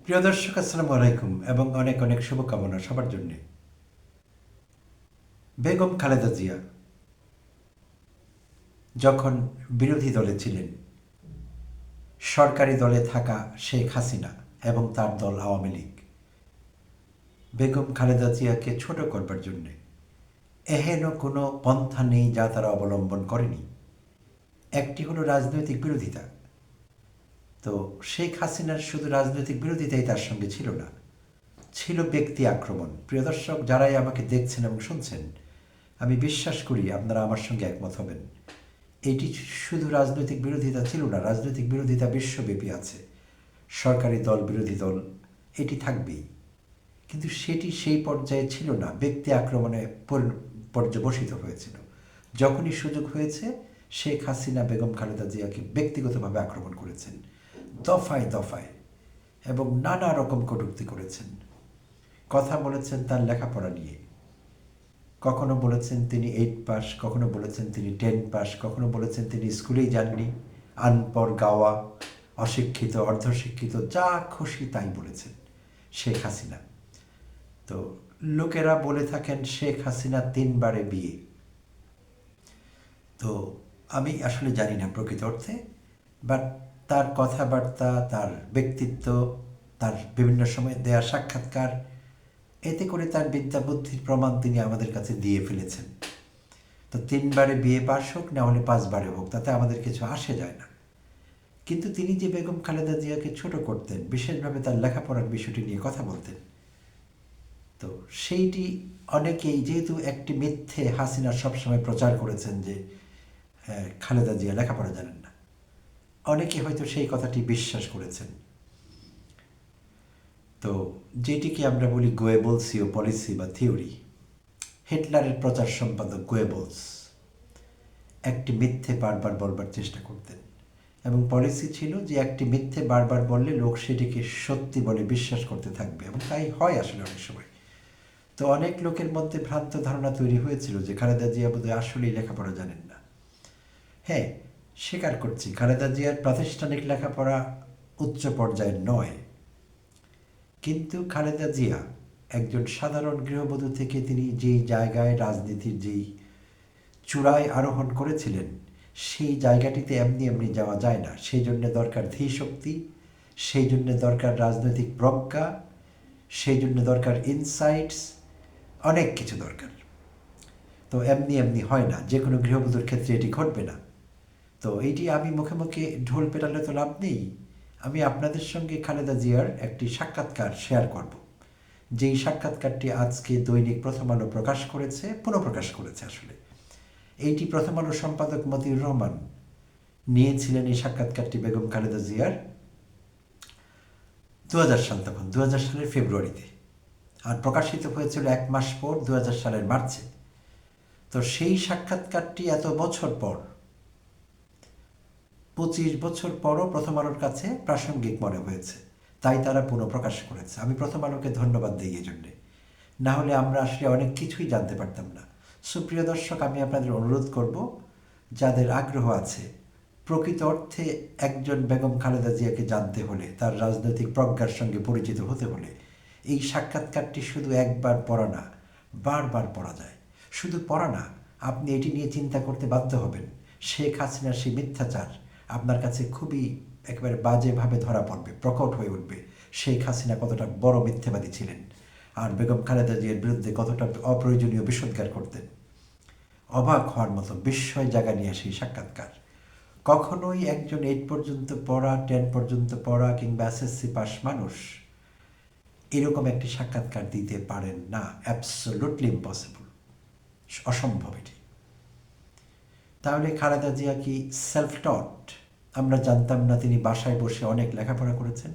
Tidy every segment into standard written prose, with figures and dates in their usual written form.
প্রিয় দর্শক, আসসালামু আলাইকুম এবং অনেক অনেক শুভকামনা সবার জন্যে। বেগম খালেদা জিয়া যখন বিরোধী দলে ছিলেন, সরকারি দলে থাকা শেখ হাসিনা এবং তার দল আওয়ামী লীগ বেগম খালেদা জিয়াকে ছোট করবার জন্যে এহেন কোনো পন্থা নেই যা তারা অবলম্বন করেনি। একটি হলো রাজনৈতিক বিরোধিতা। তো শেখ হাসিনার শুধু রাজনৈতিক বিরোধিতাই তার সঙ্গে ছিল না, ছিল ব্যক্তি আক্রমণ। প্রিয় দর্শক, যারাই আমাকে দেখছেন এবং শুনছেন, আমি বিশ্বাস করি আপনারা আমার সঙ্গে একমত হবেন। এটি শুধু রাজনৈতিক বিরোধিতা ছিল না, রাজনৈতিক বিরোধিতা বিশ্বব্যাপী আছে। সরকারি দল, বিরোধী দল, এটি থাকবেই। কিন্তু সেটি সেই পর্যায়ে ছিল না, ব্যক্তি আক্রমণে পর্যবসিত হয়েছিল। যখনই সুযোগ হয়েছে, শেখ হাসিনা বেগম খালেদা জিয়াকে ব্যক্তিগতভাবে আক্রমণ করেছেন, দফায় দফায়, এবং নানা রকম কটূক্তি করেছেন। কথা বলেছেন তার লেখাপড়া নিয়ে, কখনো বলেছেন তিনি 8 পাস, কখনো বলেছেন তিনি 10 পাস, কখনো বলেছেন তিনি স্কুলেই যাননি, আনপড় গাওয়া, অশিক্ষিত, অর্ধশিক্ষিত, যা খুশি তাই বলেছেন শেখ হাসিনা। তো লোকেরা বলে থাকেন শেখ হাসিনা 3বারে বিয়ে। তো আমি আসলে জানি না প্রকৃত অর্থে, বাট তার কথাবার্তা, তার ব্যক্তিত্ব, তার বিভিন্ন সময় দেয়া সাক্ষাৎকার, এতে করে তার বিদ্যা বুদ্ধির প্রমাণ তিনি আমাদের কাছে দিয়ে ফেলেছেন। তো 3বারে বিয়ে পাশ হোক, না হলে 5বারে হোক, তাতে আমাদের কিছু আসে যায় না। কিন্তু তিনি যে বেগম খালেদা জিয়াকে ছোট করতেন, বিশেষভাবে তার লেখাপড়ার বিষয়টি নিয়ে কথা বলতেন, তো সেইটি অনেকেই, যেহেতু একটি মিথ্যে হাসিনা সবসময় প্রচার করেছেন যে খালেদা জিয়া লেখাপড়া জানেন না, অনেকে হয়তো সেই কথাটি বিশ্বাস করেছেন। তো যেটিকে আমরা বলি গোয়েবলসীয় পলিসি বা থিওরি, হিটলারের প্রচার সম্পাদক গোয়েবলস একটি মিথ্যে বারবার বলবার চেষ্টা করতেন, এবং পলিসি ছিল যে একটি মিথ্যে বারবার বললে লোক সেটিকে সত্যি বলে বিশ্বাস করতে থাকবে, এবং তাই হয় আসলে অনেক সময়। তো অনেক লোকের মধ্যে ভ্রান্ত ধারণা তৈরি হয়েছিল যে খালেদা জিয়া বোধহয় আসলেই লেখাপড়া জানেন না। হ্যাঁ, স্বীকার করছি, খালেদা জিয়ার প্রাতিষ্ঠানিক লেখাপড়া উচ্চ পর্যায়ের নয়, কিন্তু খালেদা জিয়া একজন সাধারণ গৃহবধূ থেকে তিনি যেই জায়গায় রাজনীতির যেই চূড়ায় আরোহণ করেছিলেন, সেই জায়গাটিতে এমনি এমনি যাওয়া যায় না। সেই জন্য দরকার ধীশক্তি, সেই জন্য দরকার রাজনৈতিক প্রজ্ঞা, সেই জন্য দরকার ইনসাইটস, অনেক কিছু দরকার। তো এমনি এমনি হয় না, যে কোনো গৃহবধূর ক্ষেত্রে এটি ঘটবে না। তো এইটি আমি মুখে মুখে ঢোল পেটালে তো লাভ নেই। আমি আপনাদের সঙ্গে খালেদা জিয়ার একটি সাক্ষাৎকার শেয়ার করব, যেই সাক্ষাৎকারটি আজকে দৈনিক প্রথম আলো প্রকাশ করেছে, পুনঃপ্রকাশ করেছে আসলে। এইটি প্রথম আলো সম্পাদক মতিউর রহমান নিয়েছিলেন এই সাক্ষাৎকারটি বেগম খালেদা জিয়ার 2000 সাল, তখন 2000 সালের ফেব্রুয়ারিতে, আর প্রকাশিত হয়েছিল 1 মাস পর 2000 সালের মার্চে। তো সেই সাক্ষাৎকারটি এত বছর পর, 25 বছর পরও প্রথম আলোর কাছে প্রাসঙ্গিক মনে হয়েছে, তাই তারা পুনঃপ্রকাশ করেছে। আমি প্রথম আলোকে ধন্যবাদ দিই এই জন্যে, না হলে আমরা আসলে অনেক কিছুই জানতে পারতাম না। সুপ্রিয় দর্শক, আমি আপনাদের অনুরোধ করব, যাদের আগ্রহ আছে প্রকৃত অর্থে একজন বেগম খালেদা জিয়াকে জানতে হলে, তার রাজনৈতিক প্রজ্ঞার সঙ্গে পরিচিত হতে হলে, এই সাক্ষাৎকারটি শুধু একবার পড়া না, বারবার পড়া যায়। শুধু পড়া না, আপনি এটি নিয়ে চিন্তা করতে বাধ্য হবেন। শেখ হাসিনার সেই মিথ্যাচার আপনার কাছে খুবই একেবারে বাজেভাবে ধরা পড়বে, প্রকট হয়ে উঠবে। শেখ হাসিনা কতটা বড় মিথ্যাবাদী ছিলেন, আর বেগম খালেদা জিয়ার বিরুদ্ধে কতটা অপ্রয়োজনীয় বিষোদ্গার করতেন। অবাক হওয়ার মতো, বিস্ময় জায়গা নিয়ে সেই সাক্ষাৎকার। কখনোই একজন 8 পর্যন্ত পড়া, 10 পর্যন্ত পড়া কিংবা এসএসসি পাস মানুষ এরকম একটি সাক্ষাৎকার দিতে পারেন না। অ্যাবসোলুটলি ইম্পসিবল, অসম্ভব এটি। তাহলে খালেদা জিয়া কি সেলফ টট? আমরা জানতাম না তিনি বাসায় বসে অনেক লেখাপড়া করেছেন,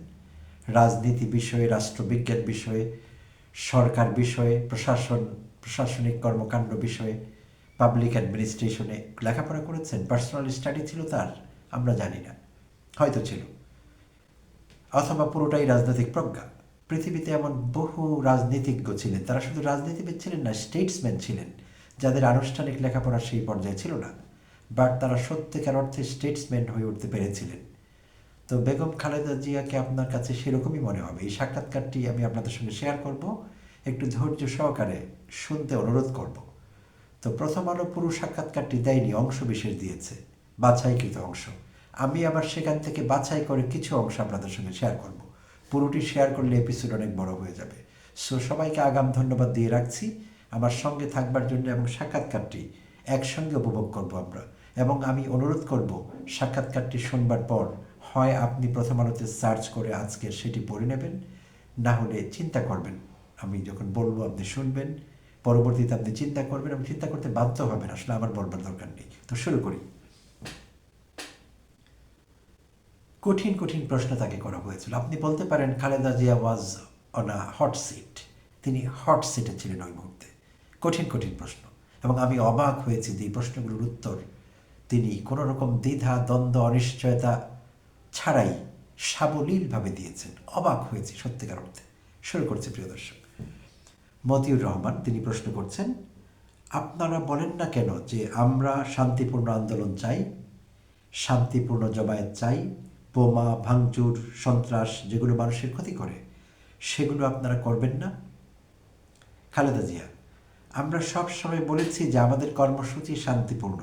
রাজনীতি বিষয়ে, রাষ্ট্রবিজ্ঞান বিষয়ে, সরকার বিষয়ে, প্রশাসনিক কর্মকাণ্ড বিষয়ে, পাবলিক অ্যাডমিনিস্ট্রেশনে লেখাপড়া করেছেন, পার্সোনাল স্টাডি ছিল তার, আমরা জানি না, হয়তো ছিল, অথবা পুরোটাই রাজনৈতিক প্রজ্ঞা। পৃথিবীতে এমন বহু রাজনীতিজ্ঞ ছিলেন, তারা শুধু রাজনীতিবিদ ছিলেন না, স্টেটসম্যান ছিলেন, যাদের আনুষ্ঠানিক লেখাপড়া সেই পর্যায়ে ছিল না, বাট তারা সত্যিকার অর্থে স্টেটসম্যান হয়ে উঠতে পেরেছিলেন। তো বেগম খালেদা জিয়াকে আপনার কাছে সেরকমই মনে হবে। এই সাক্ষাৎকারটি আমি আপনাদের সঙ্গে শেয়ার করব, একটু ধৈর্য সহকারে শুনতে অনুরোধ করব। তো প্রথম আলো পুরো সাক্ষাৎকারটি দেয়নি, অংশ বিশেষ দিয়েছে, বাছাইকৃত অংশ। আমি আবার সেখান থেকে বাছাই করে কিছু অংশ আপনাদের সঙ্গে শেয়ার করব। পুরোটি শেয়ার করলে এপিসোড অনেক বড় হয়ে যাবে। সো সবাইকে আগাম ধন্যবাদ দিয়ে রাখছি আমার সঙ্গে থাকবার জন্য, এবং সাক্ষাৎকারটি একসঙ্গে উপভোগ করব আমরা। এবং আমি অনুরোধ করব, সাক্ষাৎকারটি শুনবার পর হয় আপনি প্রথম আলোতে সার্চ করে আজকে সেটি পড়ে নেবেন, না হলে চিন্তা করবেন। আমি যখন বলবো আপনি শুনবেন, পরবর্তীতে আপনি চিন্তা করবেন এবং চিন্তা করতে বাধ্য হবেন। আসলে আমার বলবার দরকার নেই। তো শুরু করি। কঠিন কঠিন প্রশ্ন তাকে করা হয়েছিল। আপনি বলতে পারেন Khaleda Zia was on a hot seat. তিনি হট সিটে ছিলেন ওই মুহূর্তে। কঠিন কঠিন প্রশ্ন, এবং আমি অবাক হয়েছি যে এই প্রশ্নগুলোর উত্তর তিনি কোনো রকম দ্বিধা দ্বন্দ্ব অনিশ্চয়তা ছাড়াই সাবলীলভাবে দিয়েছেন। অবাক হয়েছি সত্যিকার অর্থে। শুরু করছি প্রিয় দর্শক। মতিউর রহমান তিনি প্রশ্ন করছেন, আপনারা বলেন না কেন যে আমরা শান্তিপূর্ণ আন্দোলন চাই, শান্তিপূর্ণ জমায়েত চাই, বোমা ভাঙচুর সন্ত্রাস যেগুলো মানুষের ক্ষতি করে সেগুলো আপনারা করবেন না? খালেদা জিয়া, আমরা সব সময় বলেছি যে আমাদের কর্মসূচি শান্তিপূর্ণ,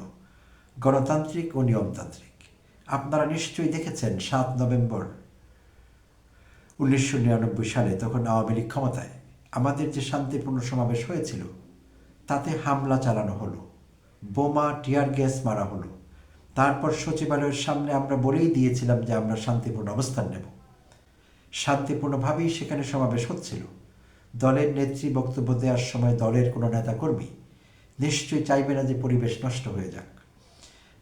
গণতান্ত্রিক ও নিয়মতান্ত্রিক। আপনারা নিশ্চয়ই দেখেছেন ৭ নভেম্বর ১৯৯৯ সালে, তখন আওয়ামী লীগ ক্ষমতায়, আমাদের যে শান্তিপূর্ণ সমাবেশ হয়েছিল তাতে হামলা চালানো হলো, বোমা টিয়ার গ্যাস মারা হলো। তারপর সচিবালয়ের সামনে আমরা বলেই দিয়েছিলাম যে আমরা শান্তিপূর্ণ অবস্থান নেব। শান্তিপূর্ণভাবেই সেখানে সমাবেশ হচ্ছিল। দলের নেত্রী বক্তব্য দেওয়ার সময় দলের কোনো নেতাকর্মী নিশ্চয়ই চাইবে না যে পরিবেশ নষ্ট হয়ে যাক,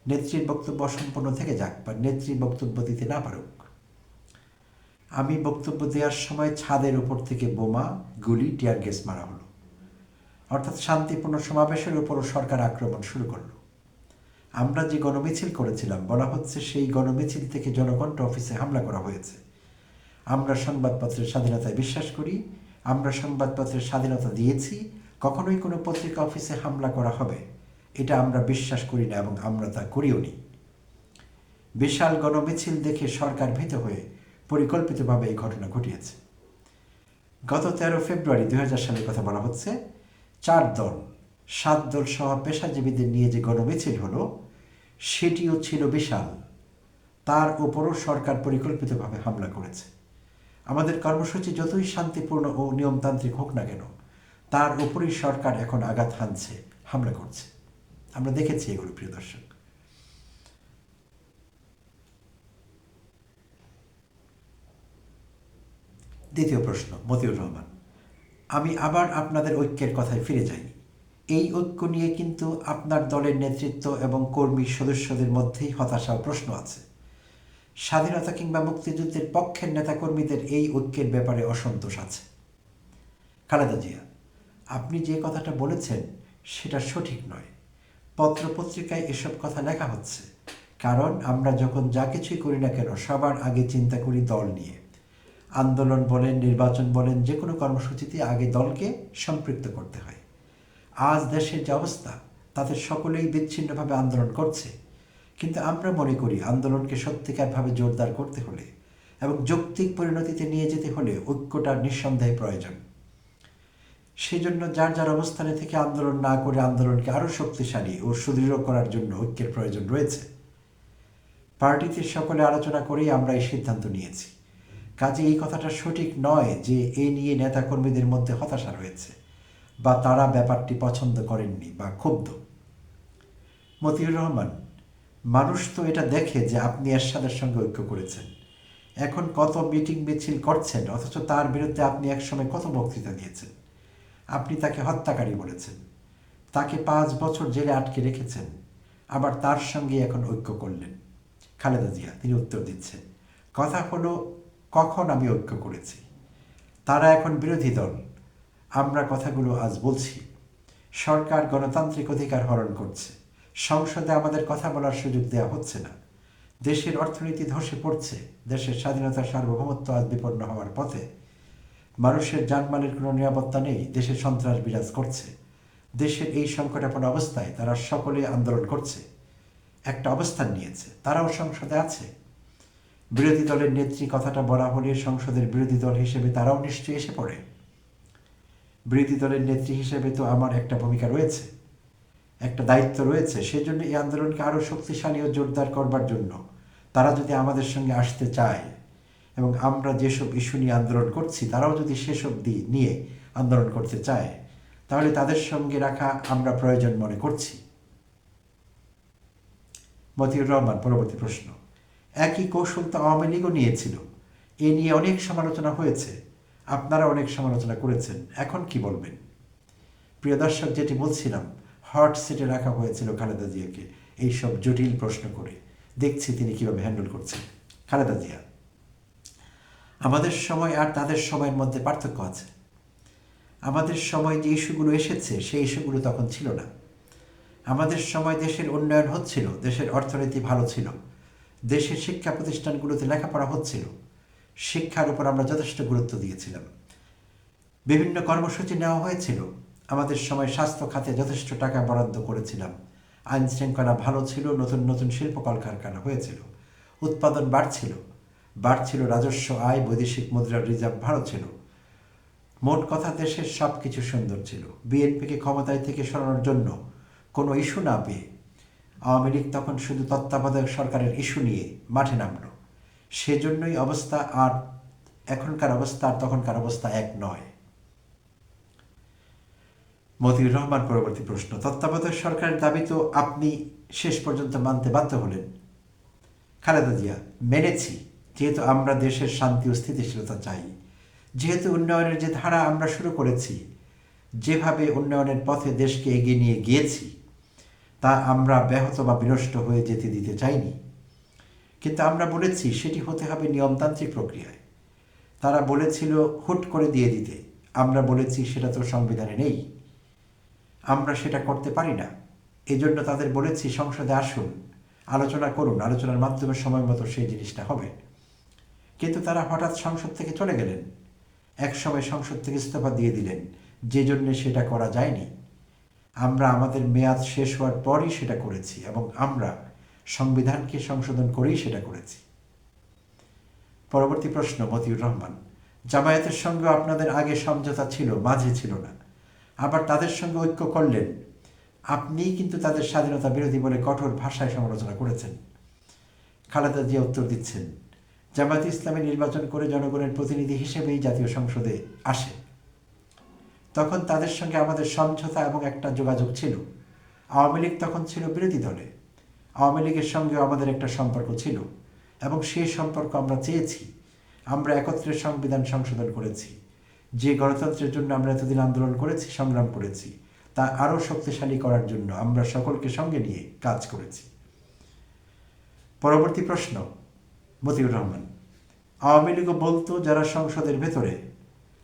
নেত্রীর বক্তব্য অসম্পূর্ণ থেকে যাক, বা নেত্রী বক্তব্য দিতে না পারুক। আমি বক্তব্য দেওয়ার সময় ছাদের উপর থেকে বোমা, গুলি, টিয়ার গ্যাস মারা হলো। অর্থাৎ শান্তিপূর্ণ সমাবেশের উপরও সরকার আক্রমণ শুরু করলো। আমরা যে গণমিছিল করেছিলাম, বলা হচ্ছে সেই গণমিছিল থেকে জনকণ্ঠ অফিসে হামলা করা হয়েছে। আমরা সংবাদপত্রের স্বাধীনতায় বিশ্বাস করি, আমরা সংবাদপত্রের স্বাধীনতা দিয়েছি, কখনোই কোনো পত্রিকা অফিসে হামলা করা হবে এটা আমরা বিশ্বাস করি না, এবং আমরা তা করিও নি। বিশাল গণমিছিল দেখে সরকার ভীত হয়ে পরিকল্পিতভাবে এই ঘটনা ঘটিয়েছে। গত 13 ফেব্রুয়ারি 2000 সালের কথা বলা হচ্ছে। 4 দল, 7 দল সহ পেশাজীবীদের নিয়ে যে গণমিছিল হলো সেটিও ছিল বিশাল। তার উপরও সরকার পরিকল্পিতভাবে হামলা করেছে। আমাদের কর্মসূচি যতই শান্তিপূর্ণ ও নিয়মতান্ত্রিক হোক না কেন, তার উপরই সরকার এখন আঘাত হানছে, হামলা করছে। আমরা দেখেছি এগুলো প্রিয় দর্শক। দ্বিতীয় প্রশ্ন, মতিউর রহমান, আমি আবার আপনাদের ঐক্যের কথায় ফিরে যাই। এই ঐক্য নিয়ে কিন্তু আপনার দলের নেতৃত্ব এবং কর্মী সদস্যদের মধ্যেই হতাশা ও প্রশ্ন আছে। স্বাধীনতা কিংবা মুক্তিযুদ্ধের পক্ষের নেতাকর্মীদের এই ঐক্যের ব্যাপারে অসন্তোষ আছে। খালেদা জিয়া, আপনি যে কথাটা বলেছেন সেটা সঠিক নয়। পত্রপত্রিকায় এসব কথা লেখা হচ্ছে, কারণ আমরা যখন যা কিছুই করি না কেন সবার আগে চিন্তা করি দল নিয়ে। আন্দোলন বলেন, নির্বাচন বলেন, যে কোনো কর্মসূচিতে আগে দলকে সম্পৃক্ত করতে হয়। আজ দেশের যে অবস্থা তাতে সকলেই বিচ্ছিন্নভাবে আন্দোলন করছে, কিন্তু আমরা মনে করি আন্দোলনকে সত্যিকারভাবে জোরদার করতে হলে এবং যৌক্তিক পরিণতিতে নিয়ে যেতে হলে ঐক্যটা নিঃসন্দেহে প্রয়োজন। সেজন্য যার যার অবস্থানে থেকে আন্দোলন না করে আন্দোলনকে আরও শক্তিশালী ও সুদৃঢ় করার জন্য ঐক্যের প্রয়োজন রয়েছে। পার্টিতে সকলে আলোচনা করেই আমরা এই সিদ্ধান্ত নিয়েছি। কাজে এই কথাটা সঠিক নয় যে এ নিয়ে নেতাকর্মীদের মধ্যে হতাশা রয়েছে বা তারা ব্যাপারটি পছন্দ করেননি বা ক্ষুব্ধ। মতিউর রহমান, মানুষ তো এটা দেখে যে আপনি এরশাদের সঙ্গে ঐক্য করেছেন, এখন কত মিটিং মিছিল করছেন, অথচ তার বিরুদ্ধে আপনি একসময় কত বক্তৃতা দিয়েছেন। আপনি তাকে হত্যাকারী বলেছেন, তাকে 5 বছর জেলে আটকে রেখেছেন, আবার তার সঙ্গে এখন ঐক্য করলেন। খালেদা জিয়া তিনি উত্তর দিচ্ছেন, কথা হলো কখন আমি ঐক্য করেছি? তারা এখন বিরোধী দল, আমরা কথাগুলো আজ বলছি। সরকার গণতান্ত্রিক অধিকার হরণ করছে, সংসদে আমাদের কথা বলার সুযোগ দেওয়া হচ্ছে না, দেশের অর্থনীতি ধসে পড়ছে, দেশের স্বাধীনতার সার্বভৌমত্ব আজ বিপন্ন হওয়ার পথে, মানুষের জানমালের কোনো নিরাপত্তা নেই, দেশে সন্ত্রাস বিরাজ করছে। দেশের এই সংকটাপন্ন অবস্থায় তারা সকলে আন্দোলন করছে, একটা অবস্থান নিয়েছে, তারাও সংসদে আছে। বিরোধী দলের নেত্রী কথাটা বলা হলে সংসদের বিরোধী দল হিসেবে তারাও নিশ্চয়ই এসে পড়ে। বিরোধী দলের নেত্রী হিসেবে তো আমার একটা ভূমিকা রয়েছে, একটা দায়িত্ব রয়েছে। সেজন্য এই আন্দোলনকে আরও শক্তিশালী ও জোরদার করবার জন্য তারা যদি আমাদের সঙ্গে আসতে চায় এবং আমরা যেসব ইস্যু নিয়ে আন্দোলন করছি তারাও যদি সেসব নিয়ে আন্দোলন করতে চায়, তাহলে তাদের সঙ্গে রাখা আমরা প্রয়োজন মনে করছি। মতিউর রহমান পরবর্তী প্রশ্ন, একই কৌশল তো আওয়ামী লীগও নিয়েছিল, এ নিয়ে অনেক সমালোচনা হয়েছে, আপনারা অনেক সমালোচনা করেছেন, এখন কি বলবেন? প্রিয় দর্শক, যেটি বলছিলাম, হট সিটে রাখা হয়েছিল খালেদা জিয়াকে এইসব জটিল প্রশ্ন করে। দেখছি তিনি কিভাবে হ্যান্ডেল করছেন। খালেদা জিয়া, আমাদের সময় আর তাদের সময়ের মধ্যে পার্থক্য আছে। আমাদের সময় যে ইস্যুগুলো এসেছে সেই ইস্যুগুলো তখন ছিল না। আমাদের সময় দেশের উন্নয়ন হচ্ছিল, দেশের অর্থনীতি ভালো ছিল, দেশের শিক্ষা প্রতিষ্ঠানগুলোতে লেখাপড়া হচ্ছিল, শিক্ষার উপর আমরা যথেষ্ট গুরুত্ব দিয়েছিলাম, বিভিন্ন কর্মসূচি নেওয়া হয়েছিল। আমাদের সময় স্বাস্থ্য খাতে যথেষ্ট টাকা বরাদ্দ করেছিলাম, আইন শৃঙ্খলা ভালো ছিল, নতুন নতুন শিল্প কলকারখানা হয়েছিল, উৎপাদন বাড়ছিল রাজস্ব আয়, বৈদেশিক মুদ্রার রিজার্ভ ভালো ছিল। মোট কথা দেশের সব কিছু সুন্দর ছিল। বিএনপিকে ক্ষমতায় থেকে সরানোর জন্য কোনো ইস্যু না পেয়ে আওয়ামী লীগ তখন শুধু তত্ত্বাবধায়ক সরকারের ইস্যু নিয়ে মাঠে নামল। সেজন্যই অবস্থা আর এখনকার অবস্থা আর তখনকার অবস্থা এক নয়। মতিউর রহমান পরবর্তী প্রশ্ন, তত্ত্বাবধায়ক সরকারের দাবি তো আপনি শেষ পর্যন্ত মানতে বাধ্য হলেন। খালেদা জিয়া, মেনেছি, যেহেতু আমরা দেশের শান্তি ও স্থিতিশীলতা চাই, যেহেতু উন্নয়নের যে ধারা আমরা শুরু করেছি, যেভাবে উন্নয়নের পথে দেশকে এগিয়ে নিয়ে গিয়েছি, তা আমরা ব্যাহত বা বিনষ্ট হয়ে যেতে দিতে চাইনি। কিন্তু আমরা বলেছি সেটি হতে হবে নিয়মতান্ত্রিক প্রক্রিয়ায়। তারা বলেছিল হুট করে দিয়ে দিতে, আমরা বলেছি সেটা তো সংবিধানে নেই, আমরা সেটা করতে পারি না। এজন্য তাদের বলেছি সংসদে আসুন, আলোচনা করুন, আলোচনার মাধ্যমে সময় মতো সেই জিনিসটা হবে। কিন্তু তারা হঠাৎ সংসদ থেকে চলে গেলেন, এক সময় সংসদ থেকে ইস্তফা দিয়ে দিলেন, যে জন্যে সেটা করা যায়নি। আমরা আমাদের মেয়াদ শেষ হওয়ার পরই সেটা করেছি এবং আমরা সংবিধানকে সংশোধন করেই সেটা করেছি। পরবর্তী প্রশ্ন, মতিউর রহমান, জামায়াতের সঙ্গে আপনাদের আগে সমঝোতা ছিল, মাঝে ছিল না, আবার তাদের সঙ্গে ঐক্য করলেন। আপনিই কিন্তু তাদের স্বাধীনতা বিরোধী বলে কঠোর ভাষায় সমালোচনা করেছেন। খালেদা জিয়া উত্তর দিচ্ছেন, জামায়াত ইসলামী নির্বাচন করে জনগণের প্রতিনিধি হিসেবেই জাতীয় সংসদে আসে। তখন তাদের সঙ্গে আমাদের সমঝোতা এবং একটা যোগাযোগ ছিল। আওয়ামী লীগ তখন ছিল বিরোধী দলে, আওয়ামী লীগের সঙ্গেও আমাদের একটা সম্পর্ক ছিল এবং সেই সম্পর্ক আমরা চেয়েছি। আমরা একত্রে সংবিধান সংশোধন করেছি। যে গণতন্ত্রের জন্য আমরা এতদিন আন্দোলন করেছি, সংগ্রাম করেছি, তা আরও শক্তিশালী করার জন্য আমরা সকলকে সঙ্গে নিয়ে কাজ করেছি। পরবর্তী প্রশ্ন, মতিউর রহমান, আওয়ামী লীগও বলতো যারা সংসদের ভেতরে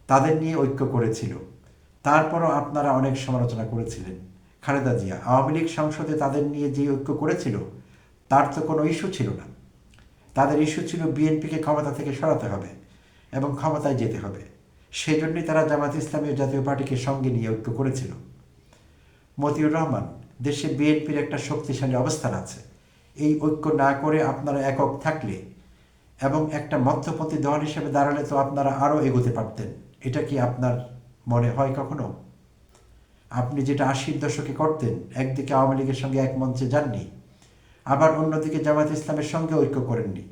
তাদের নিয়ে ঐক্য করেছিল, তারপরও আপনারা অনেক সমালোচনা করেছিলেন। খালেদা জিয়া, আওয়ামী লীগ সংসদে তাদের নিয়ে যে ঐক্য করেছিল তার তো কোনো ইস্যু ছিল না। তাদের ইস্যু ছিল বিএনপিকে ক্ষমতা থেকে সরাতে হবে এবং ক্ষমতায় যেতে হবে। সেই জন্যই তারা জামাত ইসলামী ও জাতীয় পার্টিকে সঙ্গে নিয়ে ঐক্য করেছিল। মতিউর রহমান, দেশে বিএনপির একটা শক্তিশালী অবস্থান আছে। এই ঐক্য না করে আপনারা একক থাকলে এবং একটা মধ্যপন্থী দল হিসেবে দাঁড়ালে তো আপনারা আরও এগোতে পারতেন। এটা কি আপনার মনে হয় কখনো? আপনি যেটা 80-র দশকে করতেন, একদিকে আওয়ামী লীগের সঙ্গে এক মঞ্চে যাননি, আবার অন্যদিকে জামায়াত ইসলামের সঙ্গে ঐক্য করেননি,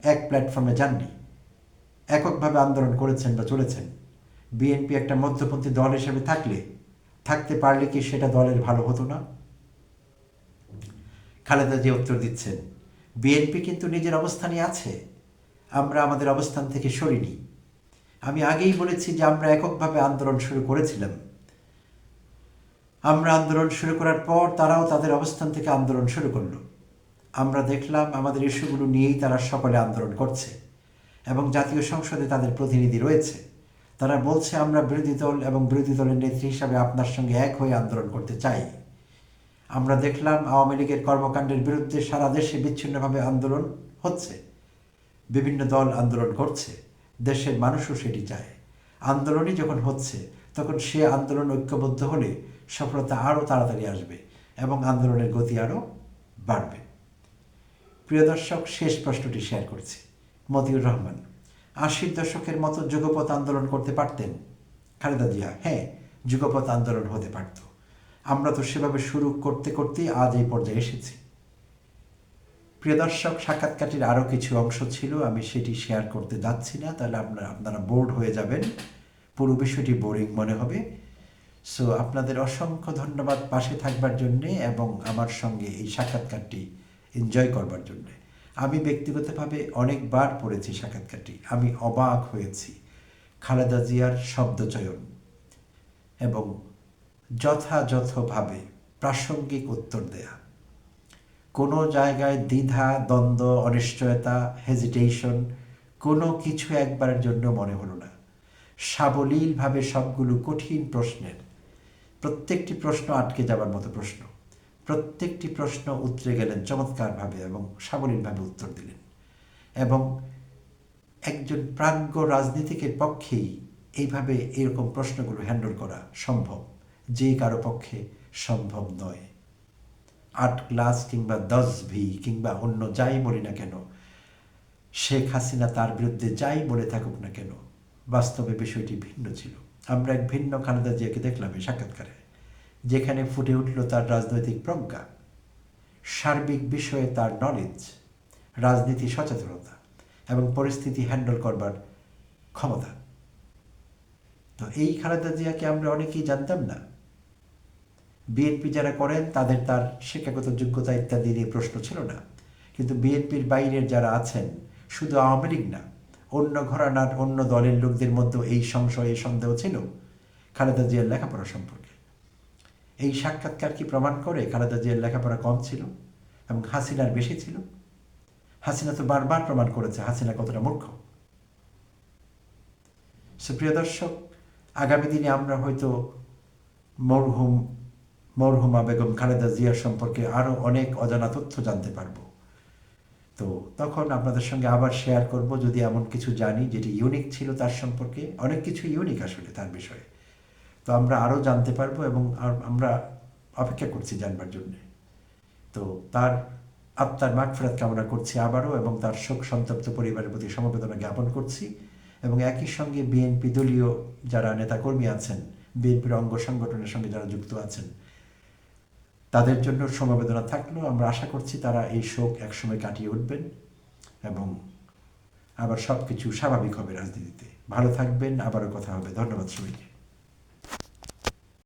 এক প্ল্যাটফর্মে যাননি, এককভাবে আন্দোলন করেছেন বা চলেছেন। বিএনপি একটা মধ্যপন্থী দল হিসেবে থাকতে পারলে কি সেটা দলের ভালো হতো না? খালেদা জিয়া উত্তর দিচ্ছেন, বিএনপি কিন্তু নিজের অবস্থানই আছে, আমরা আমাদের অবস্থান থেকে সরিনি। আমি আগেই বলেছি যে আমরা এককভাবে আন্দোলন শুরু করেছিলাম। আমরা আন্দোলন শুরু করার পর তারাও তাদের অবস্থান থেকে আন্দোলন শুরু করলো। আমরা দেখলাম আমাদের ইস্যুগুলো নিয়েই তারা সকলে আন্দোলন করছে এবং জাতীয় সংসদে তাদের প্রতিনিধি রয়েছে। তারা বলছে আমরা বিরোধী দল এবং বিরোধী দলের নেত্রী হিসাবে আপনার সঙ্গে এক হয়ে আন্দোলন করতে চাই। আমরা দেখলাম আওয়ামী লীগের কর্মকাণ্ডের বিরুদ্ধে সারা দেশে বিচ্ছিন্নভাবে আন্দোলন হচ্ছে, বিভিন্ন দল আন্দোলন করছে, দেশের মানুষও সেটি চায়। আন্দোলনই যখন হচ্ছে তখন সে আন্দোলন ঐক্যবদ্ধ হলে সফলতা আরও তাড়াতাড়ি আসবে এবং আন্দোলনের গতি আরও বাড়বে। প্রিয় দর্শক, শেষ প্রশ্নটি শেয়ার করছি। মতিউর রহমান, 80-র দশকের মতো যুগপৎ আন্দোলন করতে পারতেন খালেদা জিয়া? হ্যাঁ, যুগপৎ আন্দোলন হতে পারত। আমরা তো সেভাবে শুরু করতে করতেই আজ এই পর্যায়ে এসেছি। প্রিয় দর্শক, সাক্ষাৎকারটির আরও কিছু অংশ ছিল, আমি সেটি শেয়ার করতে যাচ্ছি না, তাহলে আপনারা বোর্ড হয়ে যাবেন, পুরো বিষয়টি বোরিং মনে হবে। সো আপনাদের অসংখ্য ধন্যবাদ পাশে থাকবার জন্যে এবং আমার সঙ্গে এই সাক্ষাৎকারটি এনজয় করবার জন্যে। আমি ব্যক্তিগতভাবে অনেকবার পড়েছি সাক্ষাৎকারটি, আমি অবাক হয়েছি খালেদা জিয়ার শব্দচয়ন এবং যথাযথভাবে প্রাসঙ্গিক উত্তর দেয়া। কোনো জায়গায় দ্বিধা, দ্বন্দ্ব, অনিশ্চয়তা, হেজিটেশন কোনো কিছু একবারের জন্য মনে হলো না। সাবলীলভাবে সবগুলো কঠিন প্রশ্নের প্রত্যেকটি প্রশ্ন আটকে যাবার মতো প্রশ্ন, প্রত্যেকটি প্রশ্ন উতরে গেলেন চমৎকারভাবে এবং সাবলীলভাবে উত্তর দিলেন। এবং একজন প্রাজ্ঞ রাজনীতিকের পক্ষেই এইভাবে এরকম প্রশ্নগুলো হ্যান্ডেল করা সম্ভব, যে কারো পক্ষে সম্ভব নয়। 8 ক্লাস কিংবা 10 ভি কিংবা অন্য যাই বলি না কেন, শেখ হাসিনা তার বিরুদ্ধে যাই বলে থাকুক না কেন, বাস্তবে বিষয়টি ভিন্ন ছিল। আমরা এক ভিন্ন খালেদা জিয়াকে দেখলাম এই সাক্ষাৎকারে, যেখানে ফুটে উঠল তার রাজনৈতিক প্রজ্ঞা, সার্বিক বিষয়ে তার নলেজ, রাজনীতি সচেতনতা এবং পরিস্থিতি হ্যান্ডেল করবার ক্ষমতা। তো এই খালেদা জিয়াকে আমরা অনেকেই জানতাম না। বিএনপি যারা করেন তাদের তার শিক্ষাগত যোগ্যতা ইত্যাদি নিয়ে প্রশ্ন ছিল না, কিন্তু বিএনপির বাইরের যারা আছেন, শুধু আওয়ামী লীগ না, অন্য ঘরানার অন্য দলের লোকদের মধ্যেও এই সংশয়, এই সন্দেহ ছিল খালেদা জিয়ার লেখাপড়া সম্পর্কে। এই সাক্ষাৎকার কি প্রমাণ করে খালেদা জিয়ার লেখাপড়া কম ছিল এবং হাসিনার বেশি ছিল? হাসিনা তো বারবার প্রমাণ করেছে হাসিনা কতটা মূর্খ। সুপ্রিয় দর্শক, আগামী দিনে আমরা হয়তো মরহুমা বেগম খালেদা জিয়ার সম্পর্কে আরও অনেক অজানা তথ্য জানতে পারবো। তো তখন আপনাদের সঙ্গে আবার শেয়ার করব, যদি এমন কিছু জানি যেটি ইউনিক ছিল তার সম্পর্কে। অনেক কিছু ইউনিক আসলে তার বিষয়ে, তো আমরা আরও জানতে পারবো এবং আমরা অপেক্ষা করছি জানবার জন্যে। তো তার আত্মার মাগফিরাত কামনা করছি আবারও, এবং তার শোক সন্তপ্ত পরিবারের প্রতি সমবেদনা জ্ঞাপন করছি। এবং একই সঙ্গে বিএনপি দলীয় যারা নেতাকর্মী আছেন, বিএনপির অঙ্গ সংগঠনের সঙ্গে যারা যুক্ত আছেন, তাদের জন্য সমবেদনা থাকলেও আমরা আশা করছি তারা এই শোক একসময় কাটিয়ে উঠবেন এবং আবার সব কিছু স্বাভাবিক হবে রাজনীতিতে। ভালো থাকবেন, আবারও কথা হবে। ধন্যবাদ সবাইকে।